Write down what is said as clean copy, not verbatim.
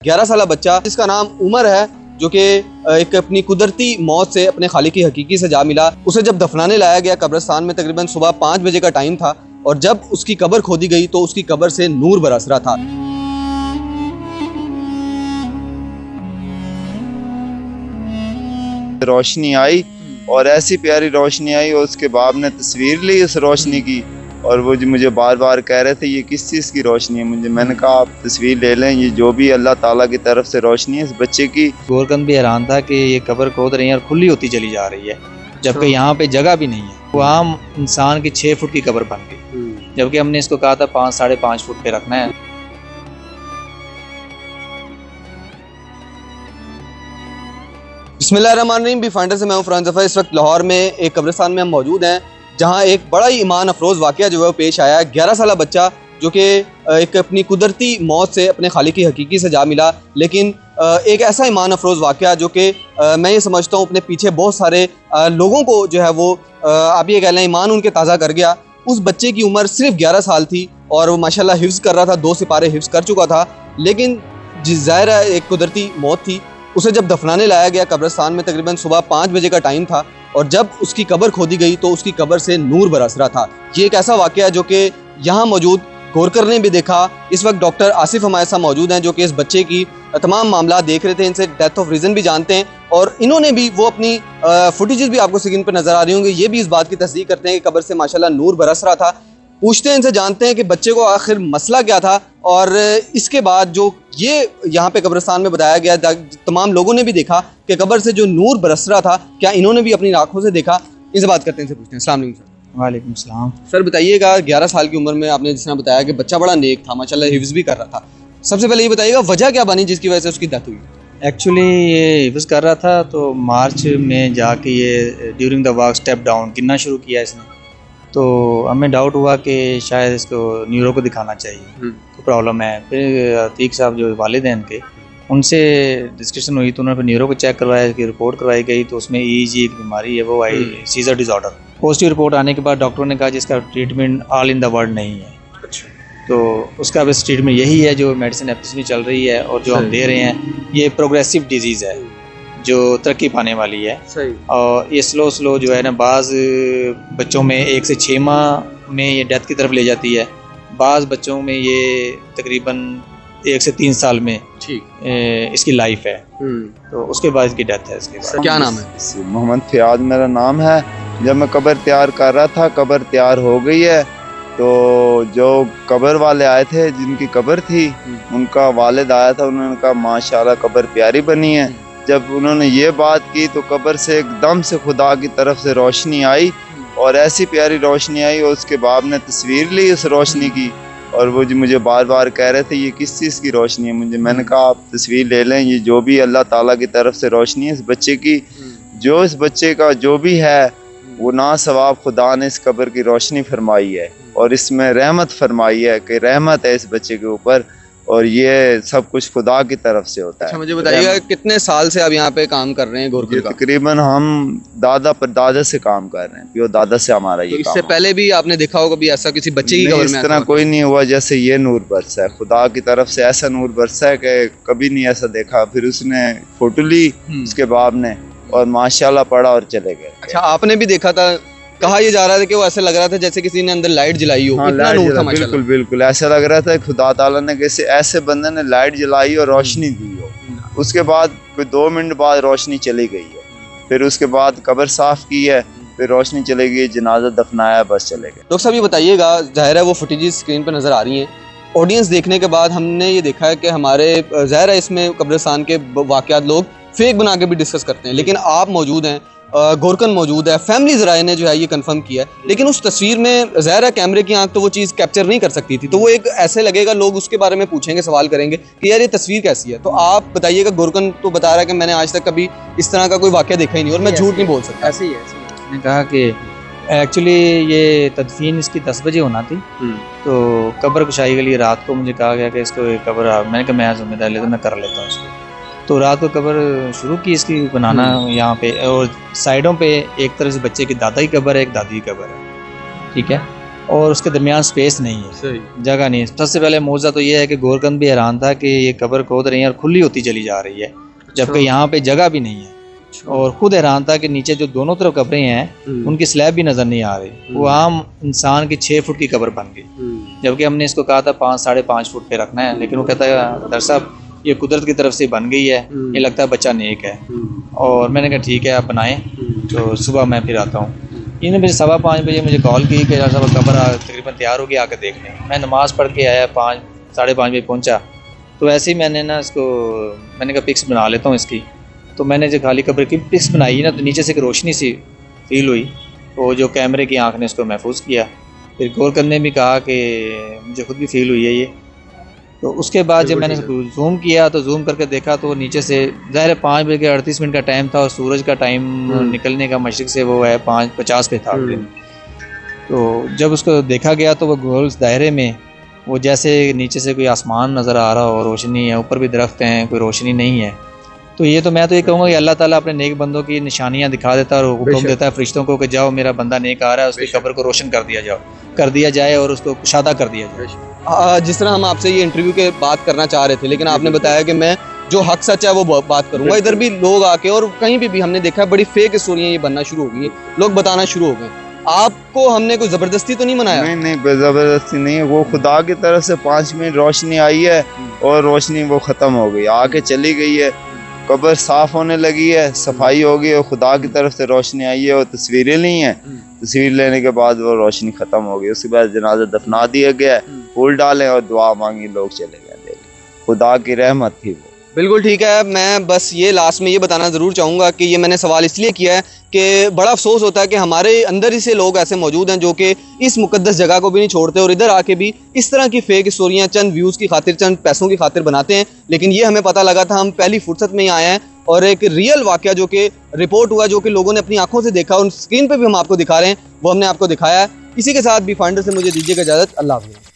11 साल बच्चा जिसका नाम उमर है, जो कि एक अपनी कुदरती मौत से अपने खालिक की हकीकी सजा मिला। उसे जब दफनाने लाया गया कब्रिस्तान में, तकरीबन सुबह 5 बजे का टाइम था, और जब उसकी कब्र खोदी गई तो उसकी कब्र से नूर बरस रहा था। रोशनी आई और ऐसी प्यारी रोशनी आई, और उसके बाप ने तस्वीर ली उस रोशनी की, और वो जो मुझे बार बार कह रहे थे ये किस चीज़ की रोशनी है। मैंने कहा आप तस्वीर ले लें, ये जो भी अल्लाह ताला की तरफ से रोशनी है इस बच्चे की। गोरकंद भी हैरान था कि ये कब्र खोद रही है और खुली होती चली जा रही है, जबकि यहाँ पे जगह भी नहीं है। वो आम इंसान की 6 फुट की कब्र बन गई, जबकि हमने इसको कहा था 5 साढ़े 5 फुट पे रखना है। बिस्मिल्लाहिर्रहमानिर्रहीम, बी फाइंडर से मैं हूं फरहान ज़फ़र। इस वक्त लाहौर में एक कब्रिस्तान में हम मौजूद हैं, जहां एक बड़ा ही ईमान अफरोज़ वाक़या जो है वो पेश आया है। 11 साल बच्चा जो कि एक अपनी कुदरती मौत से अपने खालिक की हकीकी सजा मिला, लेकिन एक ऐसा ईमान अफरोज़ वाक़या जो कि मैं ये समझता हूँ अपने पीछे बहुत सारे लोगों को जो है वो आप ये कह लें ईमान उनके ताज़ा कर गया। उस बच्चे की उम्र सिर्फ 11 साल थी और वो माशाल्लाह हिफ्ज़ कर रहा था, 2 सिपारे हिफ्ज़ कर चुका था, लेकिन ज़ाहिर है एक कुदरती मौत थी। उसे जब दफनाने लाया गया कब्रिस्तान में, तकरीबन सुबह 5 बजे का टाइम था, और जब उसकी कब्र खोदी गई तो उसकी कब्र से नूर बरस रहा था। ये एक ऐसा वाक़या जो कि यहाँ मौजूद गोरकर ने भी देखा। इस वक्त डॉक्टर आसिफ हमारे साथ मौजूद हैं, जो कि इस बच्चे की तमाम मामला देख रहे थे, इनसे डेथ ऑफ रीज़न भी जानते हैं, और इन्होंने भी वो अपनी फुटेजेस भी आपको स्क्रीन पर नज़र आ रही होंगी, ये भी इस बात की तस्दीक करते हैं कि कब्र से माशाल्लाह नूर बरस रहा था। पूछते हैं इनसे, जानते हैं कि बच्चे को आखिर मसला क्या था, और इसके बाद जो ये यहाँ पे कब्रिस्तान में बताया गया, तमाम लोगों ने भी देखा कि कब्र से जो नूर बरस रहा था, क्या इन्होंने भी अपनी आंखों से देखा। इनसे बात करते हैं, इनसे पूछते हैं। अस्सलाम वालेकुम सर। वालेकुम सलाम। सर बताइएगा, 11 साल की उम्र में आपने जिस तरह बताया कि बच्चा बड़ा नेक था, माशाल्लाह हिफ्ज़ भी कर रहा था, सबसे पहले ये बताइएगा वजह क्या बनी जिसकी वजह से उसकी डेथ हुई? एक्चुअली ये हिफ्ज़ कर रहा था, तो मार्च में जाके ये during the walk step down गिनना शुरू किया इसने, तो हमें डाउट हुआ कि शायद इसको न्यूरो को दिखाना चाहिए, तो प्रॉब्लम है। फिर अतीक साहब जो वालिद हैं इनके, उनसे डिस्कशन हुई, तो उन्होंने फिर न्यूरो को चेक करवाया, इसकी रिपोर्ट करवाई गई, तो उसमें EEG एक बीमारी है वो आई, सीजर डिसऑर्डर। पॉजिटिव रिपोर्ट आने के बाद डॉक्टरों ने कहा जिसका treatment all in the world नहीं है। अच्छा। तो उसका बस ट्रीटमेंट यही है जो मेडिसिन एप्स में चल रही है और जो हम दे रहे हैं। ये प्रोग्रेसिव डिजीज़ है जो तरक्की पाने वाली है, सही। और ये स्लो जो है ना, बाज़ बच्चों में 1 से 6 माह में ये डेथ की तरफ ले जाती है, बाज़ बच्चों में ये तकरीबन 1 से 3 साल में इसकी लाइफ है, तो उसके बाद इसकी डेथ है। इसके बाद क्या नाम है? मोहम्मद फ़ियाद मेरा नाम है। जब मैं कब्र तैयार कर रहा था, कब्र तैयार हो गई है, तो जो कब्र वाले आए थे जिनकी कब्र थी, उनका वालिद आया था, उन्होंने कहा माशाल्लाह कब्र प्यारी बनी है। जब उन्होंने ये बात की तो कब्र से एकदम से खुदा की तरफ से रोशनी आई, और ऐसी प्यारी रोशनी आई, और उसके बाप ने तस्वीर ली उस रोशनी की, और वो जो मुझे बार बार कह रहे थे ये किस चीज़ की रोशनी है। मैंने कहा आप तस्वीर ले लें, ये जो भी अल्लाह ताला की तरफ से रोशनी है इस बच्चे की, जो इस बच्चे का जो भी है वो ना सवाब खुदा ने इस कब्र की रोशनी फरमाई है, और इसमें रहमत फरमाई है कि रहमत है इस बच्चे के ऊपर, और ये सब कुछ खुदा की तरफ से होता है। अच्छा, मुझे बताइएगा कितने साल से आप यहाँ पे काम कर रहे हैं गोरकर का? तकरीबन हम दादा पर दादा से काम कर रहे हैं, प्यो दादा से हमारा ये तो काम। इससे पहले भी आपने देखा होगा भी ऐसा किसी बच्चे की कब्र में? इस तरह कोई नहीं हुआ जैसे ये नूर बरसा है, खुदा की तरफ से ऐसा नूर बरसा है कि कभी नहीं ऐसा देखा। फिर उसने फोटो ली उसके बाप ने, और माशाल्लाह पढ़ा और चले गए। अच्छा, आपने भी देखा था, कहा यह जा रहा था कि वो ऐसे लग रहा था जैसे किसी ने अंदर लाइट जलाई हो। हाँ, इतना नूर था माशाल्लाह। बिल्कुल बिल्कुल ऐसा लग रहा था खुदा ताला ने किसी ऐसे बंदे ने लाइट जलाई और रोशनी दी हो। उसके बाद कोई 2 मिनट बाद रोशनी चली गई है, फिर उसके बाद कब्र साफ की है, फिर रोशनी चली गई, जनाजा दफनाया, बस चले गए। डॉक्टर साहब ये बताइएगा, जाहिर है वो फुटेजेस स्क्रीन पर नज़र आ रही हैं, ऑडियंस देखने के बाद हमने ये देखा है कि हमारे जाहिर है इसमें कब्रिस्तान के वाक़यात लोग फेक बना के भी डिस्कस करते हैं, लेकिन आप मौजूद हैं, गोरकन मौजूद है, फैमिली ज़राए ने जो है ये कंफर्म किया है, लेकिन उस तस्वीर में ज़ाहिर है कैमरे की आंख तो वो चीज़ कैप्चर नहीं कर सकती थी, तो वो एक ऐसे लगेगा, लोग उसके बारे में पूछेंगे, सवाल करेंगे कि यार ये तस्वीर कैसी है। तो आप बताइएगा, गोरकन तो बता रहा है कि मैंने आज तक कभी इस तरह का कोई वाक़या देखा ही नहीं, और मैं झूठ नहीं बोल सकता। ऐसे ही है। उसने कहा कि एक्चुअली ये तदफीन इसकी 10 बजे होना थी, तो कब्र कुशाई के लिए रात को मुझे कहा गया कि इसको कब्र, मैंने कहा मैं जिम्मेदारी लेता, मैं कर लेता हूँ उसको। तो रात को कब्र शुरू की इसकी बनाना यहाँ पे, और साइडों पे एक तरह से बच्चे की दादा की कब्र है, एक दादी की कब्र है, ठीक है। और उसके दरमियान स्पेस नहीं है, सही जगह नहीं है। सबसे पहले मौजा तो ये है कि गोरकंद भी हैरान था कि ये कब्र खोद रही है और खुली होती चली जा रही है, जबकि यहाँ पे जगह भी नहीं है। और खुद हैरान था कि नीचे जो दोनों तरफ कब्रें हैं उनकी स्लैब भी नज़र नहीं आ रही। वो आम इंसान की 6 फुट की कब्र बन गई, जबकि हमने इसको कहा था 5 साढ़े 5 फुट पे रखना है, लेकिन वो कहता है डॉक्टर साहब ये कुदरत की तरफ से बन गई है, ये लगता है बच्चा नेक है। और मैंने कहा ठीक है आप बनाएं, तो सुबह मैं फिर आता हूँ। इन्होंने मुझे 5:15 मुझे कॉल की कि डॉक्टर साहब कब्र तकरीबन तैयार होगी, आकर देख लें। मैं नमाज़ पढ़ के आया, 5 साढ़े 5 बजे पहुँचा, तो ऐसे ही मैंने ना इसको मैंने कहा पिक्स बना लेता हूँ इसकी। तो मैंने जो खाली कब्र की पिक्स बनाई ना, तो नीचे से एक रोशनी सी फील हुई, तो जो कैमरे की आंख ने उसको महफूज किया। फिर गोरकंद ने भी कहा कि मुझे खुद भी फील हुई है ये। तो उसके बाद जब मैंने जूम किया तो जूम करके देखा तो नीचे से ज़ाहिर है 5 बज के 38 मिनट का टाइम था और सूरज का टाइम निकलने का मशरिक से वो है 5:50 पे था। तो जब उसको देखा गया तो वो गोल दायरे में वो जैसे नीचे से कोई आसमान नज़र आ रहा हो, रोशनी है, ऊपर भी दरख्त हैं, कोई रोशनी नहीं है। तो ये तो मैं तो ये कहूँगा कि अल्लाह ताला अपने नेक बंदों की निशानियाँ दिखा देता है और हुक्म देता है फरिश्तों को कि जाओ मेरा बंदा नेक आ रहा है, उसकी कब्र को रोशन कर दिया जाए और उसको कुशादा कर दिया जाए। जिस तरह हम आपसे ये इंटरव्यू के बात करना चाह रहे थे, लेकिन आपने बताया कि मैं जो हक सच है वो बात करूंगा। इधर भी लोग आके और कहीं भी हमने देखा है बड़ी फेक स्टोरियाँ ये बनना शुरू हो गई, लोग बताना शुरू हो गए। आपको हमने कोई जबरदस्ती तो नहीं मनाया? नहीं जबरदस्ती नहीं है, वो खुदा की तरफ से 5 मिनट रोशनी आई है और रोशनी वो खत्म हो गई, आके चली गई है। कब्र साफ होने लगी है, सफाई हो गई और खुदा की तरफ से रोशनी आई है और तस्वीरें ली हैं। तस्वीर लेने के बाद वो रोशनी खत्म हो गई, उसके बाद जनाजा दफना दिया गया, फूल डाले और दुआ मांगी, लोग चले गए। खुदा की रहमत थी वो। बिल्कुल ठीक है। मैं बस ये लास्ट में ये बताना ज़रूर चाहूँगा कि ये मैंने सवाल इसलिए किया है कि बड़ा अफसोस होता है कि हमारे अंदर ही से लोग ऐसे मौजूद हैं जो कि इस मुकद्दस जगह को भी नहीं छोड़ते और इधर आके भी इस तरह की फेक स्टोरियाँ चंद व्यूज़ की खातिर, चंद पैसों की खातिर बनाते हैं। लेकिन ये हमें पता लगा था, हम पहली फुर्सत में ही आए हैं और एक रियल वाक़या जो कि रिपोर्ट हुआ, जो कि लोगों ने अपनी आंखों से देखा और स्क्रीन पर भी हम आपको दिखा रहे हैं, वो हमने आपको दिखाया है। इसी के साथ भी फाइंडर से मुझे दीजिएगा इजाज़त। अल्लाह हाफ़िज़।